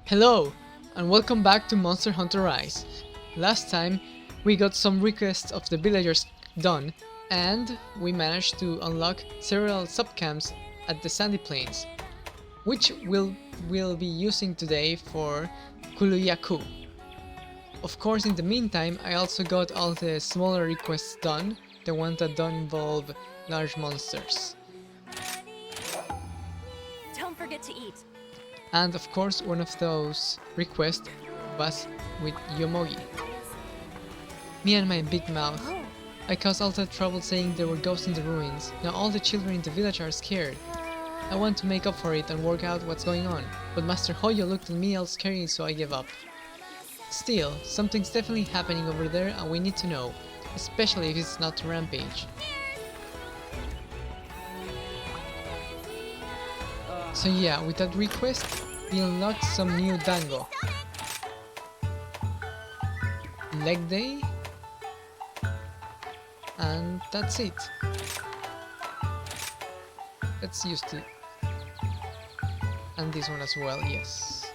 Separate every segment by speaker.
Speaker 1: Hello, and welcome back to Monster Hunter Rise. Last time, we got some requests of the villagers done, and we managed to unlock several subcamps at the Sandy Plains, which we'll be using today for Kulu-Ya-Ku. Of course, in the meantime, I also got all the smaller requests done, the ones that don't involve large monsters.
Speaker 2: Don't forget to eat.
Speaker 1: And of course, one of those requests was with Yomogi. Me and my big mouth. I caused all that trouble saying there were ghosts in the ruins. Now all the children in the village are scared. I want to make up for it and work out what's going on, but Master Hoyo looked at me all scary, so I gave up. Still, something's definitely happening over there and we need to know, especially if it's not Rampage. So yeah, with that request, we unlocked some new dango. Leg day, and that's it. Let's use it. And this one as well, yes.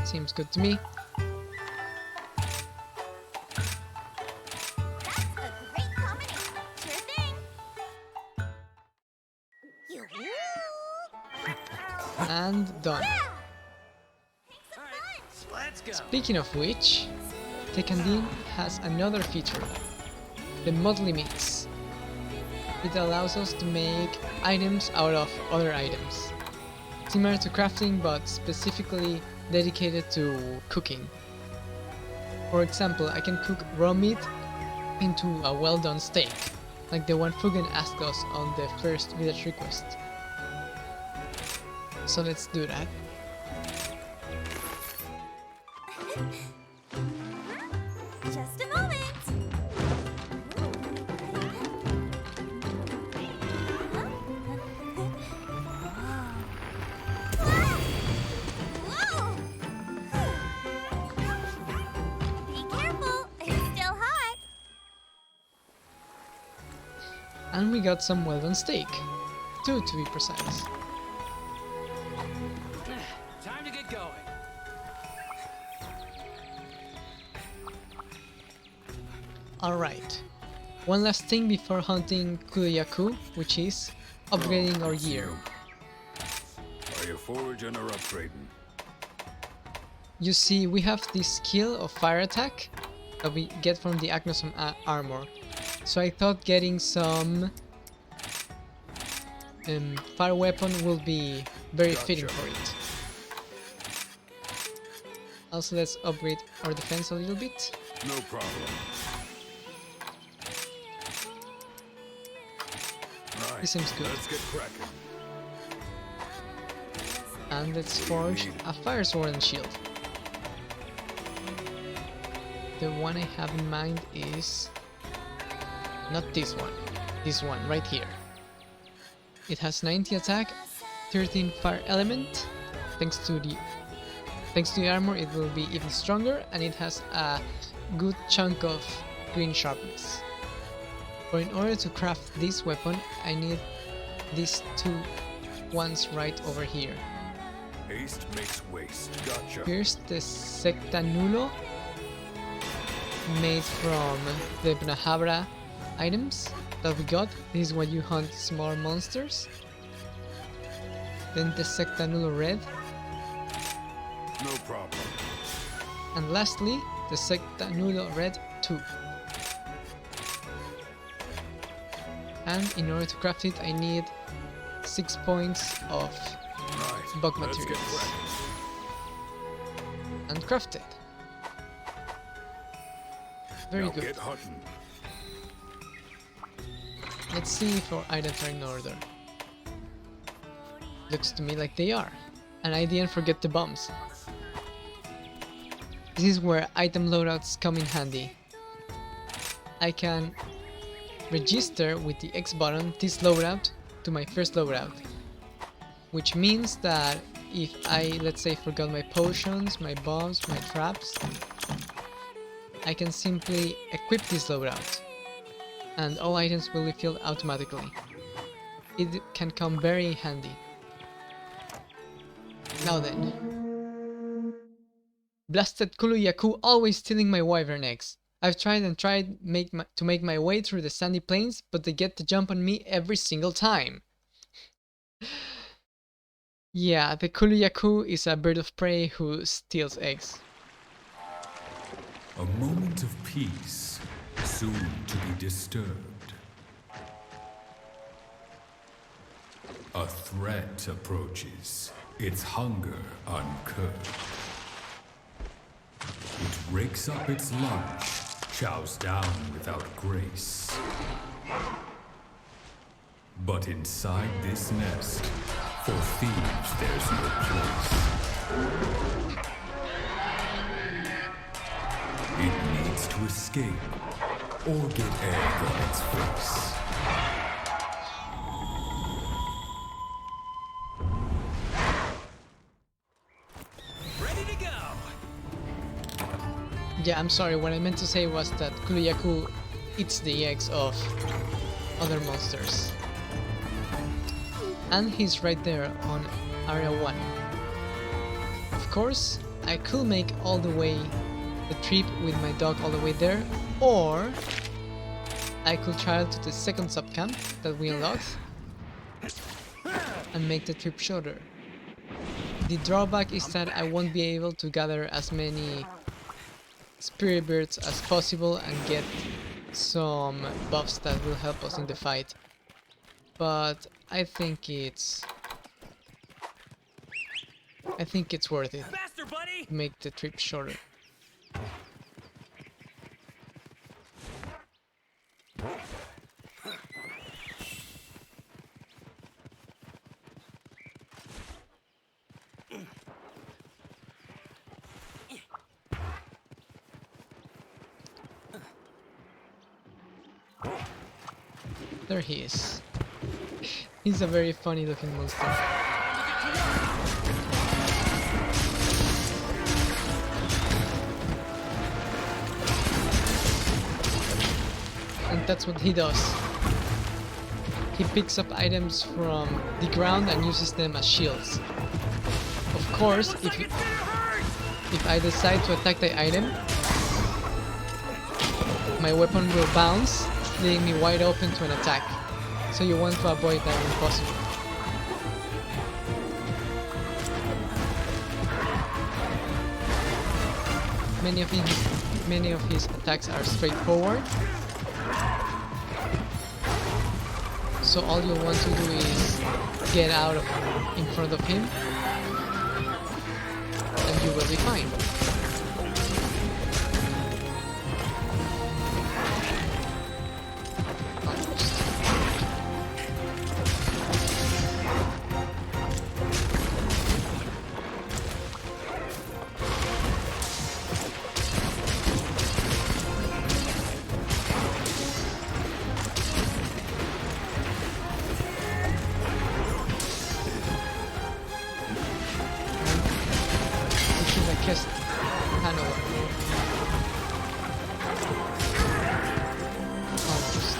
Speaker 1: Seems good to me.
Speaker 2: That's a great combination. Sure thing.
Speaker 1: And done.
Speaker 3: Let's go.
Speaker 1: Speaking of which, Tekandin has another feature, the mod limits. It allows us to make items out of other items, similar to crafting but specifically dedicated to cooking. For example, I can cook raw meat into a well done steak, like the one Fugen asked us on the first village request. So let's do that.
Speaker 2: Just a moment. Whoa! Be careful, it's still hot.
Speaker 1: And we got some well done steak. 2 to be precise.
Speaker 3: Time to get going.
Speaker 1: Alright. One last thing before hunting Kulu-Ya-Ku, which is upgrading our gear.
Speaker 4: Are you foraging or upgrading?
Speaker 1: You see, we have this skill of fire attack that we get from the Agnosum armor. So I thought getting some fire weapon will be very fitting for it. Also, let's upgrade our defense a little bit.
Speaker 4: No problem. Right,
Speaker 1: This seems good.
Speaker 4: let's get cracking.
Speaker 1: And let's forge a fire sword and shield. The one I have in mind is not this one right here. It has 90 attack, 13 fire element. Thanks to the armor it will be even stronger, and it has a good chunk of green sharpness. But in order to craft this weapon, I need these two ones right over here.
Speaker 4: Haste makes waste. Gotcha.
Speaker 1: Here's the Sectanulo, made from the Bnahabra items that we got. This is what you hunt small monsters. Then the Sectanulo Red,
Speaker 4: No problem.
Speaker 1: and lastly the Sectanulo Red 2. And in order to craft it, I need 6 points of
Speaker 4: Right,
Speaker 1: bug
Speaker 4: let's get
Speaker 1: materials.
Speaker 4: cracking.
Speaker 1: And craft it. Very
Speaker 4: Now
Speaker 1: good.
Speaker 4: get hunting.
Speaker 1: Let's see if our items are in order. Looks to me like they are. And I didn't forget the bombs. This is where item loadouts come in handy. I can register with the X button this loadout to my first loadout. Which means that if I, let's say, forgot my potions, my bombs, my traps, I can simply equip this loadout, and all items will refill automatically. It can come very handy. Now then, Blasted Kulu-Ya-Ku always stealing my wyvern eggs. I've tried and tried to make my way through the sandy plains, but they get the jump on me every single time. Yeah, the Kulu-Ya-Ku is a bird of prey who steals eggs.
Speaker 4: A moment of peace, soon to be disturbed. A threat approaches, its hunger uncurbed. It rakes up its lunch, chows down without grace. But inside this nest, for thieves there's no place. It needs to escape, or get egg on its face.
Speaker 3: Ready to go.
Speaker 1: Yeah, I'm sorry, what I meant to say was that Kulu-Ya-Ku eats the eggs of other monsters. And he's right there on Area 1. Of course, I could make all the way the trip with my dog all the way there, or I could travel to the second subcamp that we unlocked and make the trip shorter. The drawback is that I won't be able to gather as many spirit birds as possible and get some buffs that will help us in the fight. But I think it's worth it
Speaker 3: Faster, buddy.
Speaker 1: to make the trip shorter. There he is. He's a very funny looking monster. And that's what he does. He picks up items from the ground and uses them as shields. Of course, if I decide to attack the item, my weapon will bounce, leaving me wide open to an attack. So you want to avoid that when possible. Many of his attacks are straightforward. So all you want to do is get out in front of him and you will be fine. Kissed Hanover. Almost.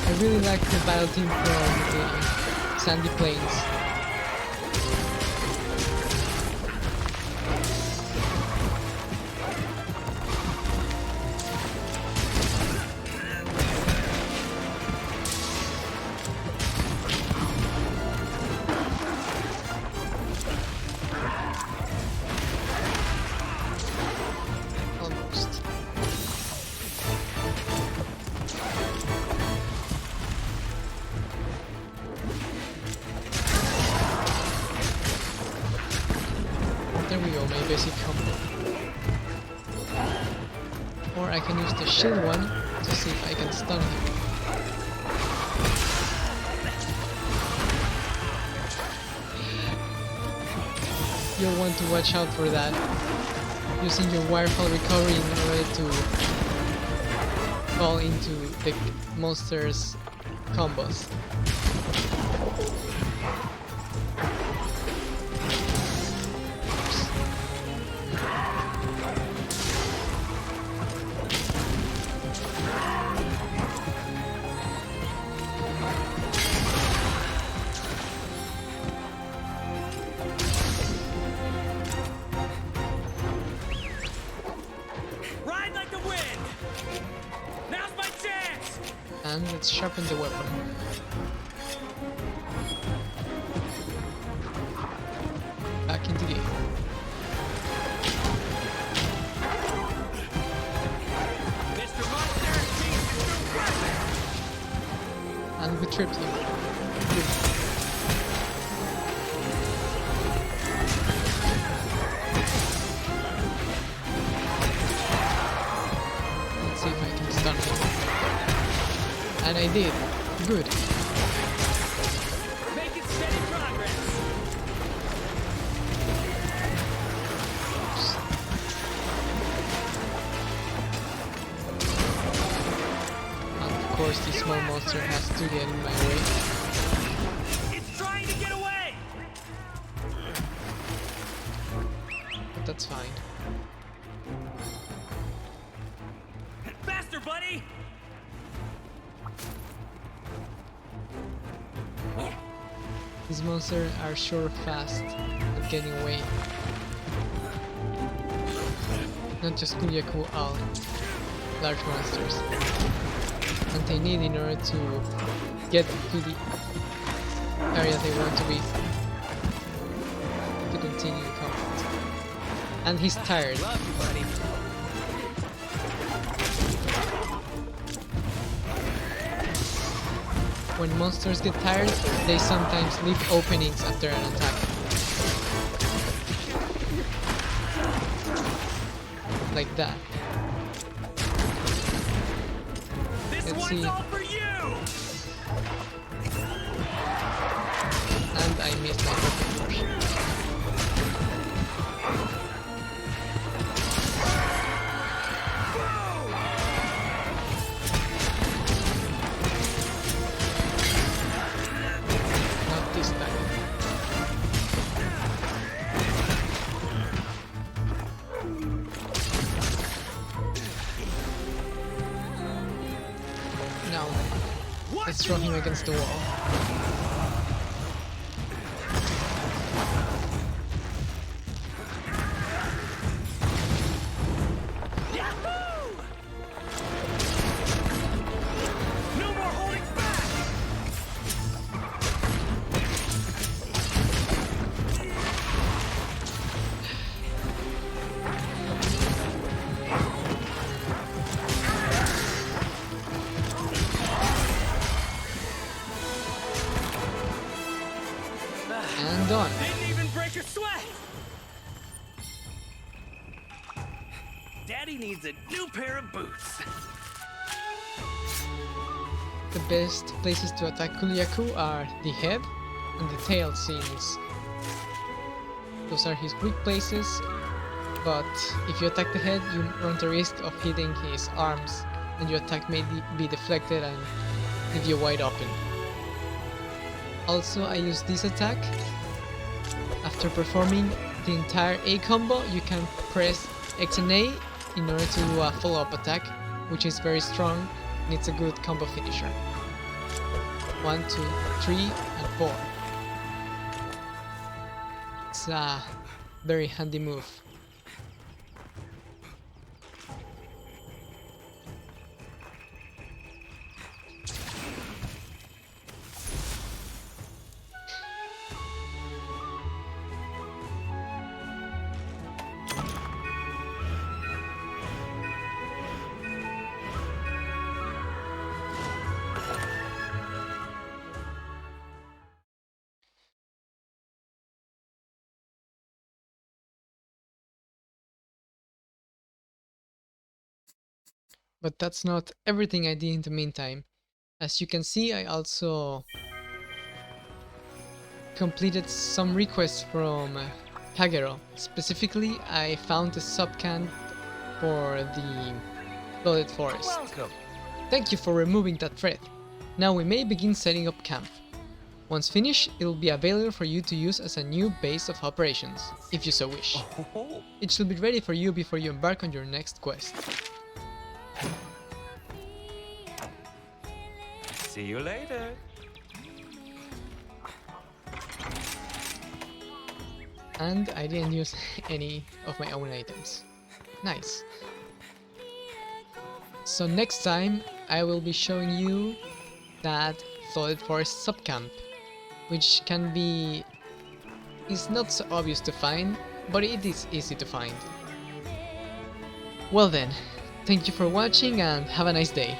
Speaker 1: I really like the battle team from the Sandy Plains. There we go, my basic combo. Or I can use the shield one to see if I can stun him. You'll want to watch out for that. Using your wirefall recovery in order to fall into the monster's combos. And let's sharpen the weapon. Back into game.
Speaker 3: Mr. Monster, change the new weapon!
Speaker 1: And we tripped him. Let's see if I can stun him. And I did. Good.
Speaker 3: Making steady progress!
Speaker 1: And of course this small monster has to get in my way.
Speaker 3: It's trying to get away!
Speaker 1: But that's fine.
Speaker 3: Faster, buddy!
Speaker 1: These monsters are sure fast at getting away. Not just Kulu-Ya-Ku, all large monsters. And they need in order to get to the area they want to be to continue combat. And he's tired.
Speaker 3: Love you, buddy.
Speaker 1: When monsters get tired, they sometimes leave openings after an attack. Like that.
Speaker 3: This
Speaker 1: Let's
Speaker 3: one's
Speaker 1: see.
Speaker 3: all for you!
Speaker 1: And I missed my perfect push. Not this time. Now, let's throw him against the wall.
Speaker 3: Yahoo! No more holding back!
Speaker 1: And done.
Speaker 3: Didn't even break a sweat! Daddy needs a new pair of boots.
Speaker 1: The best places to attack Kulu-Ya-Ku are the head and the tail scenes. Those are his weak places, but if you attack the head, you run the risk of hitting his arms, and your attack may be deflected and leave you wide open. Also, I use this attack. After performing the entire A combo, you can press X and A in order to do a follow-up attack, which is very strong and it's a good combo finisher. 1, 2, 3, and 4. It's a very handy move. But that's not everything I did in the meantime. As you can see, I also completed some requests from Kagero. Specifically, I found a subcamp for the Flooded Forest.
Speaker 3: Welcome.
Speaker 1: Thank you for removing that threat. Now we may begin setting up camp. Once finished, it will be available for you to use as a new base of operations, if you so wish.
Speaker 3: Oh,
Speaker 1: It should be ready for you before you embark on your next quest.
Speaker 3: see you later.
Speaker 1: And I didn't use any of my own items. Nice. So next time I will be showing you that Flooded Forest subcamp, which is not so obvious to find, but it is easy to find. Well then, thank you for watching and have a nice day.